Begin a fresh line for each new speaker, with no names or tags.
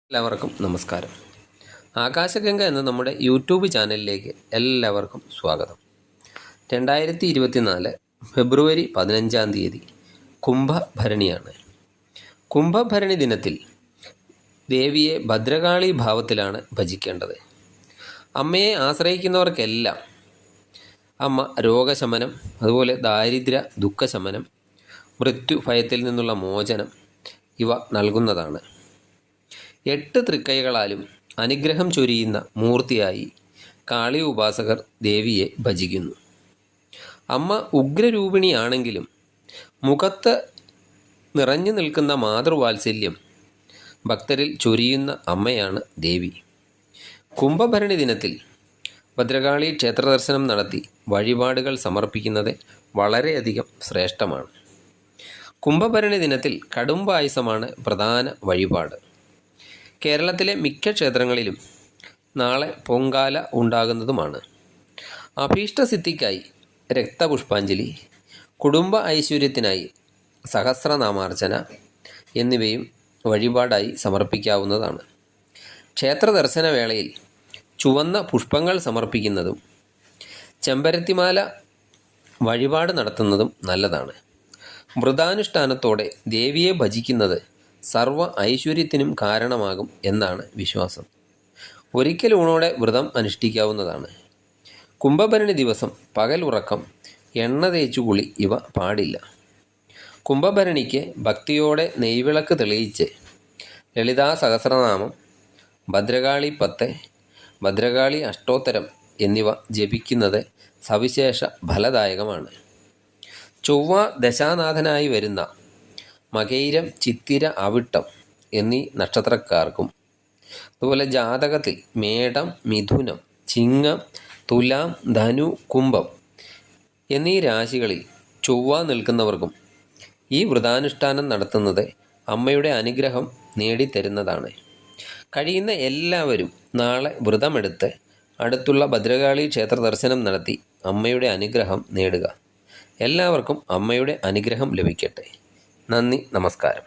എല്ലാവർക്കും നമസ്കാരം. ആകാശഗംഗ എന്ന നമ്മുടെ യൂട്യൂബ് ചാനലിലേക്ക് എല്ലാവർക്കും സ്വാഗതം. 2024 ഫെബ്രുവരി 15 കുംഭഭരണിയാണ്. കുംഭഭരണി ദിനത്തിൽ ദേവിയെ ഭദ്രകാളി ഭാവത്തിലാണ് ഭജിക്കേണ്ടത്. അമ്മയെ ആശ്രയിക്കുന്നവർക്കെല്ലാം അമ്മ രോഗശമനം, അതുപോലെ ദാരിദ്ര്യ ദുഃഖശമനം, മൃത്യു ഭയത്തിൽ നിന്നുള്ള മോചനം ഇവ നൽകുന്നതാണ്. 8 തൃക്കൈകളാലും അനുഗ്രഹം ചൊരിയുന്ന മൂർത്തിയായി കാളി ഉപാസകർ ദേവിയെ ഭജിക്കുന്നു. അമ്മ ഉഗ്രരൂപിണിയാണെങ്കിലും മുഖത്ത് നിറഞ്ഞു നിൽക്കുന്ന മാതൃവാത്സല്യം ഭക്തരിൽ ചൊരിയുന്ന അമ്മയാണ് ദേവി. കുംഭഭരണി ദിനത്തിൽ ഭദ്രകാളി ക്ഷേത്ര ദർശനം നടത്തി വഴിപാടുകൾ സമർപ്പിക്കുന്നത് വളരെയധികം ശ്രേഷ്ഠമാണ്. കുംഭഭരണി ദിനത്തിൽ കടും പായസമാണ് പ്രധാന വഴിപാട്. കേരളത്തിലെ മിക്ക ക്ഷേത്രങ്ങളിലും നാളെ പൊങ്കാല ഉണ്ടാകുന്നതുമാണ്. അഭീഷ്ടസിദ്ധിക്കായി രക്തപുഷ്പാഞ്ജലി, കുടുംബ ഐശ്വര്യത്തിനായി സഹസ്രനാമാർച്ചന എന്നിവയും വഴിപാടായി സമർപ്പിക്കാവുന്നതാണ്. ക്ഷേത്ര ദർശന വേളയിൽ ചുവന്ന പുഷ്പങ്ങൾ സമർപ്പിക്കുന്നതും ചെമ്പരത്തിമാല വഴിപാട് നടത്തുന്നതും നല്ലതാണ്. വ്രതാനുഷ്ഠാനത്തോടെ ദേവിയെ ഭജിക്കുന്നത് സർവ്വ ഐശ്വര്യത്തിനും കാരണമാകും എന്നാണ് വിശ്വാസം. ഒരിക്കൽ ഊണോടെ വ്രതം അനുഷ്ഠിക്കാവുന്നതാണ്. കുംഭഭരണി ദിവസം പകൽ ഉറക്കം, എണ്ണ തേച്ചു കുളി ഇവ പാടില്ല. കുംഭഭരണിക്ക് ഭക്തിയോടെ നെയ്വിളക്ക് തെളിയിച്ച് ലളിതാ സഹസ്രനാമം, ഭദ്രകാളി 10, ഭദ്രകാളി അഷ്ടോത്തരം എന്നിവ ജപിക്കുന്നത് സവിശേഷ ഫലദായകമാണ്. ചൊവ്വ ദശാനാഥനായി വരുന്ന മകയിരം, ചിത്തിര, അവിട്ടം എന്നീ നക്ഷത്രക്കാർക്കും, അതുപോലെ ജാതകത്തിൽ മേടം, മിഥുനം, ചിങ്ങം, തുലാം, ധനു, കുംഭം എന്നീ രാശികളിൽ ചൊവ്വ നിൽക്കുന്നവർക്കും ഈ വ്രതാനുഷ്ഠാനം നടത്തുന്നത് അമ്മയുടെ അനുഗ്രഹം നേടിത്തരുന്നതാണ്. കഴിയുന്ന എല്ലാവരും നാളെ വ്രതമെടുത്ത് അടുത്തുള്ള ഭദ്രകാളി ക്ഷേത്ര ദർശനം നടത്തി അമ്മയുടെ അനുഗ്രഹം നേടുക. എല്ലാവർക്കും അമ്മയുടെ അനുഗ്രഹം ലഭിക്കട്ടെ. നന്ദി, നമസ്കാരം.